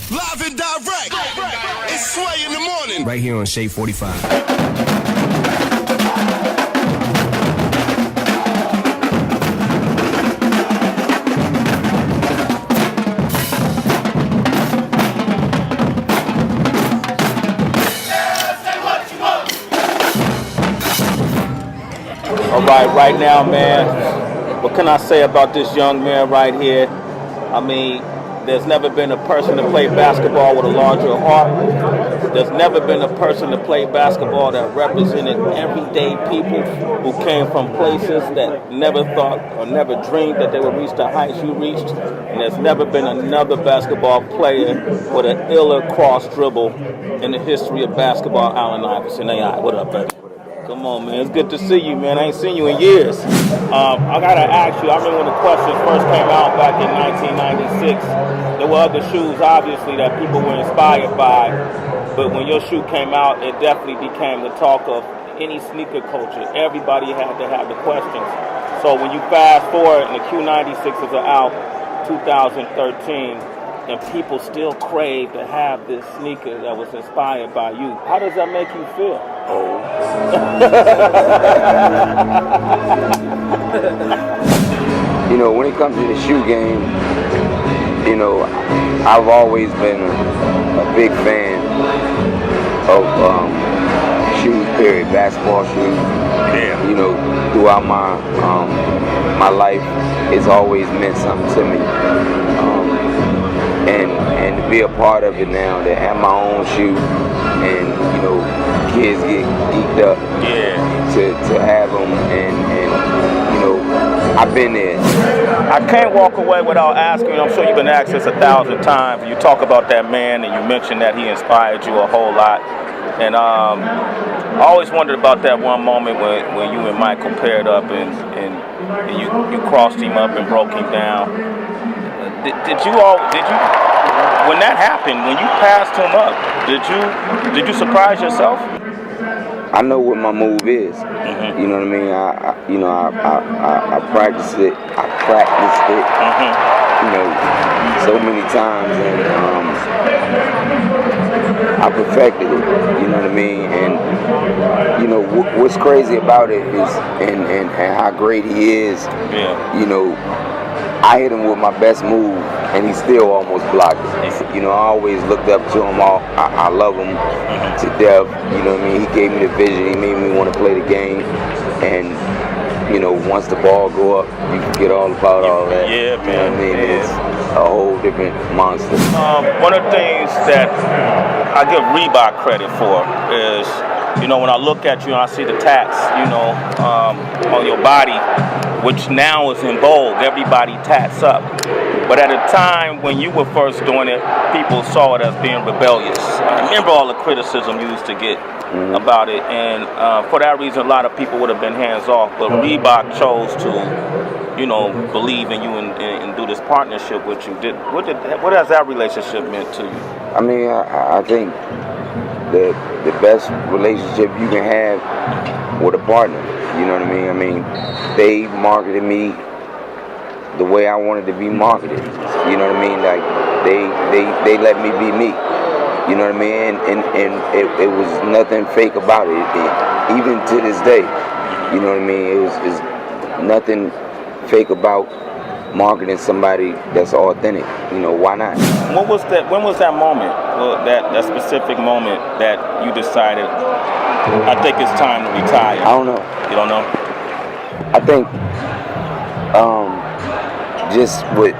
Live and direct. It's Sway in the morning. Right here on Shade 45. All right now, man, what can I say about this young man right here? I mean, there's never been a person to play basketball with a larger heart. There's never been a person to play basketball that represented everyday people who came from places that never thought or never dreamed that they would reach the heights you reached. And there's never been another basketball player with an iller cross dribble in the history of basketball. Allen Iverson. Hey, what up, buddy? Come on, man. It's good to see you, man. I ain't seen you in years. I got to ask you, I remember when the questions first came out back in 1996, there were other shoes, obviously, that people were inspired by. But when your shoe came out, it definitely became the talk of any sneaker culture. Everybody had to have the questions. So when you fast forward and the Q96s are out, 2013, and people still crave to have this sneaker that was inspired by you, how does that make you feel? You know, when it comes to the shoe game, you know, I've always been a big fan of shoes, period, basketball shoes. Yeah. You know, throughout my life, it's always meant something to me. And to be a part of it now, to have my own shoe, and you know, kids get geeked up to have them, and you know, I've been there. I can't walk away without asking you. I'm sure you've been asked this 1,000 times. You talk about that man, and you mentioned that he inspired you a whole lot. And I always wondered about that one moment when you and Michael paired up, and you crossed him up and broke him down. Did you when that happened, when you passed him up, did you surprise yourself? I know what my move is. Mm-hmm. You know what I mean? I practiced it. Mm-hmm. You know, so many times, and I perfected it. You know what I mean? And you know what's crazy about it is, and how great he is. Yeah. You know, I hit him with my best move, and he still almost blocked it. You know, I always looked up to him. I love him to death. You know what I mean? He gave me the vision. He made me want to play the game. And, you know, once the ball go up, you forget all about all that. Yeah, man. You know what I mean? It's a whole different monster. One of the things that I give Reebok credit for is, you know, when I look at you and I see the tats, you know, on your body, which now is in vogue, everybody tats up. But at a time when you were first doing it, people saw it as being rebellious. I remember all the criticism you used to get about it, and for that reason, a lot of people would have been hands off. But Reebok chose to, you know, believe in you and do this partnership with you. What has that relationship meant to you? I mean, I think the best relationship you can have with a partner. You know what I mean? I mean, they marketed me the way I wanted to be marketed. You know what I mean? Like they let me be me. You know what I mean? And it was nothing fake about it. Even to this day, you know what I mean? It was nothing fake about marketing somebody that's authentic. You know, why not? When was that moment? Well, that specific moment that you decided, I think it's time to retire? I don't know. You don't know? I think just with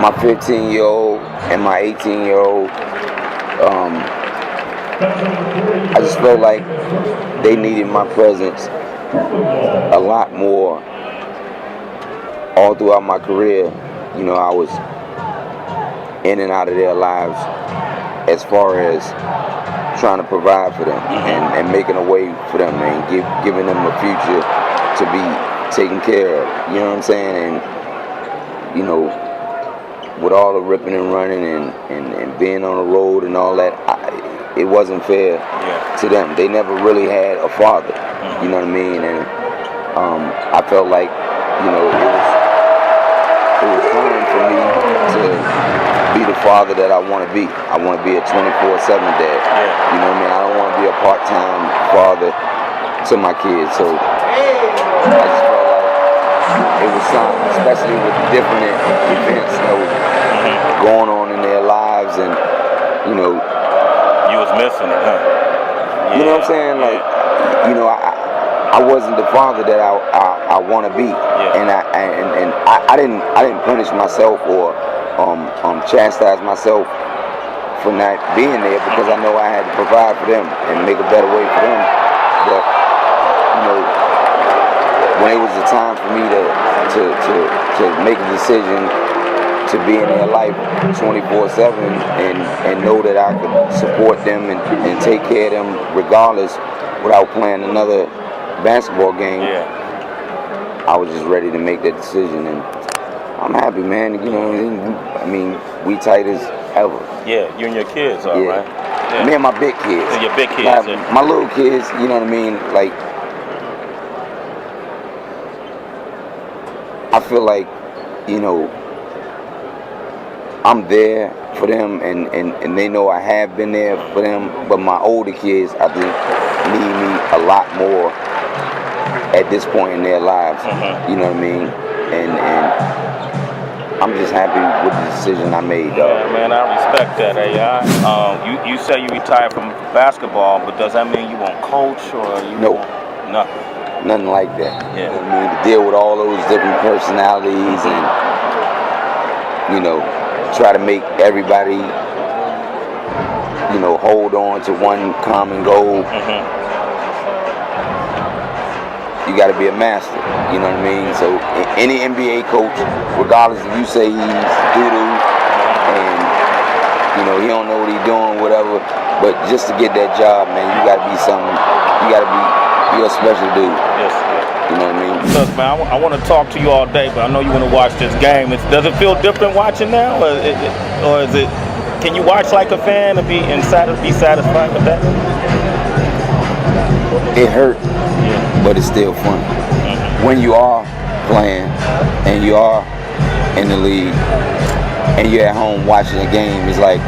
my 15-year-old and my 18-year-old, I just felt like they needed my presence a lot more all throughout my career. You know, I was in and out of their lives as far as trying to provide for them and making a way for them and giving them a future to be taken care of. You know what I'm saying? And, you know, with all the ripping and running and being on the road and all that, it wasn't fair to them. They never really had a father. You know what I mean? And I felt like, you know, it was time for me to be the father that I want to be. I want to be a 24/7 dad. Yeah. You know what I mean? I don't want to be a part-time father to my kids. So I just felt like it was something, especially with different events, going on in their lives, and you was missing it, huh? Yeah. You know what I'm saying? Like, I wasn't the father that I want to be, and I didn't punish myself or chastise myself for not being there, because I know I had to provide for them and make a better way for them. But when it was the time for me to make a decision to be in their life 24/7 and know that I could support them and take care of them regardless, without playing another basketball game, I was just ready to make that decision, and I'm happy, man. You know what I mean? We tight as ever. Yeah, you and your kids are, right? Yeah. Me and my big kids. And your big kids. Like, my little kids, you know what I mean? Like, I feel like, I'm there for them, and they know I have been there for them. But my older kids, I think, need me a lot more at this point in their lives. You know what I mean? And I'm just happy with the decision I made, dog. Yeah, man, I respect that, AI. You say you retired from basketball, but does that mean you won't coach, or you Nope. won't? Nothing. Nothing like that. Yeah. You know what I mean? To deal with all those different personalities and, try to make everybody, hold on to one common goal. You got to be a master, you know what I mean? So any NBA coach, regardless if you say he's doo-doo and, he don't know what he's doing, whatever, but just to get that job, man, you got to be something, you're a special dude. Yes. You know what I mean? Look, man, I want to talk to you all day, but I know you want to watch this game. Does it feel different watching now, or is it? Can you watch like a fan and be satisfied with that? It hurt, but it's still fun. When you are playing and you are in the league and you're at home watching a game, it's like,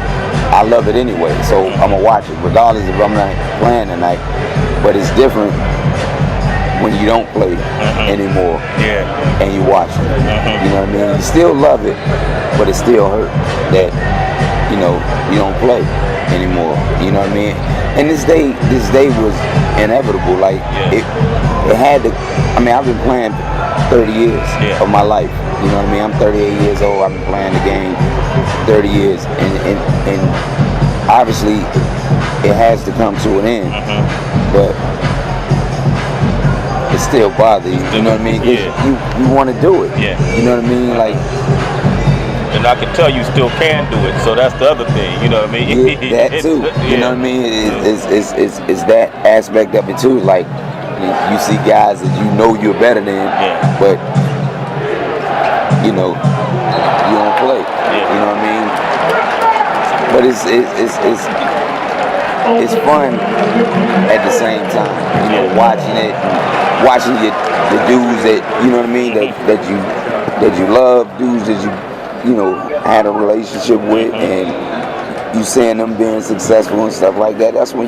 I love it anyway, so I'm gonna watch it regardless if I'm not playing tonight. But it's different when you don't play anymore and you watch it. You know what I mean? You still love it, but it still hurt that you don't play anymore. You know what I mean? And this day was inevitable. Like it had to. I mean, I've been playing 30 years of my life. You know what I mean? I'm 38 years old. I've been playing the game 30 years, and obviously it has to come to an end. But it still bothers you. You know what I mean? You want to do it. You know what I mean? Like. And I can tell you still can do it, so that's the other thing, you know what I mean? Yeah, that too. You know what I mean? It's that aspect of it too. Like you see guys that you're better than, but you don't play. You know what I mean? But it's fun at the same time. Watching it, watching the dudes that what I mean that you love, dudes that you had a relationship with, and you seeing them being successful and stuff like that. That's when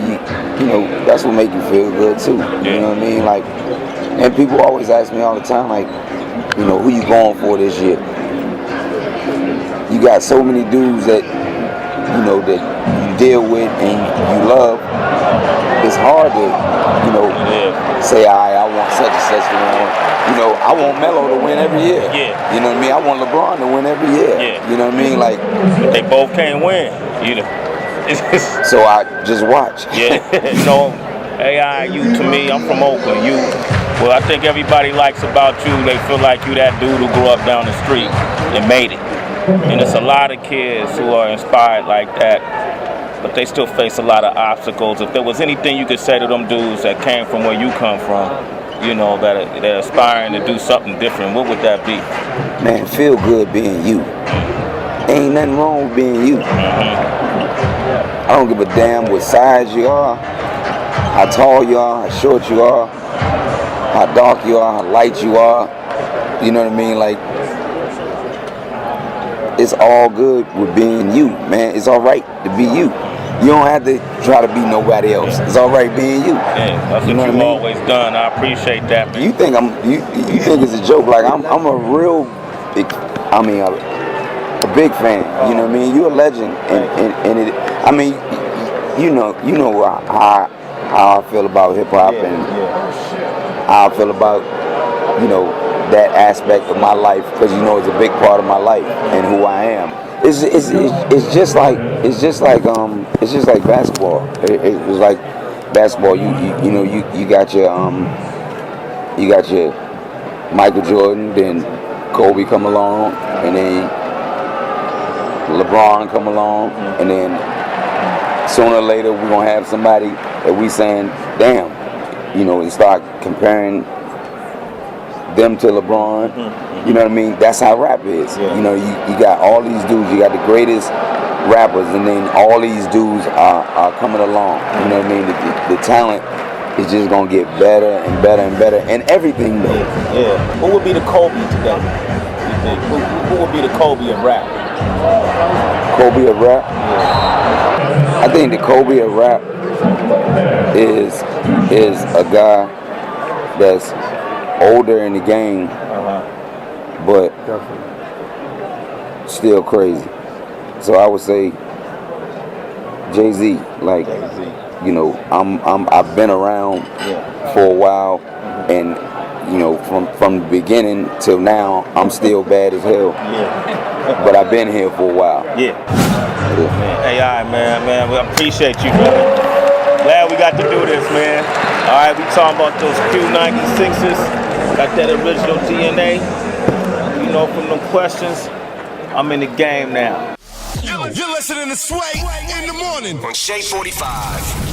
that's what make you feel good too. You know what I mean? Like, and people always ask me all the time, like, who you going for this year? You got so many dudes that that you deal with and you love. It's hard to say, I want such and such to win. I want Melo to win every year. You know what I mean? I want LeBron to win every year. You know what I mean? Like, but they both can't win. So I just watch. AI, to me, I'm from Oakland. Well, I think everybody likes about you, they feel like you that dude who grew up down the street and made it. And it's a lot of kids who are inspired like that, but they still face a lot of obstacles. If there was anything you could say to them dudes that came from where you come from, that they're aspiring to do something different, what would that be? Man, feel good being you. Ain't nothing wrong with being you. I don't give a damn what size you are, how tall you are, how short you are, how dark you are, how light you are. You know what I mean? Like, it's all good with being you, man. It's all right to be you. You don't have to try to be nobody else. It's all right being you. Yeah, that's what you've always done. I appreciate that, man. You think you think it's a joke? Like I'm a real big, a big fan. You know what I mean? You're a legend, and it. I mean, you know how I feel about hip hop and how I feel about that aspect of my life, because it's a big part of my life and who I am. It's just like basketball. It was like basketball. You got your Michael Jordan, then Kobe come along, and then LeBron come along, and then sooner or later we're gonna have somebody that we saying, damn, and start comparing them to LeBron. You know what I mean? That's how rap is. Yeah. You got all these dudes. You got the greatest rappers, and then all these dudes are coming along. You know what I mean? The talent is just gonna get better and better and better, and everything though. Yeah. Who would be the Kobe today? You think? Who would be the Kobe of rap? Kobe of rap? Yeah. I think the Kobe of rap is a guy that's older in the game, but still crazy. So I would say Jay-Z. Like, I've been around for a while, and from the beginning till now, I'm still bad as hell. But I've been here for a while. Yeah. Hey, all right, man. We appreciate you, brother. Glad we got to do this, man. All right, we talking about those Q96s. Got that original DNA. From them questions, I'm in the game now. You're listening to Sway in the morning on Shea 45.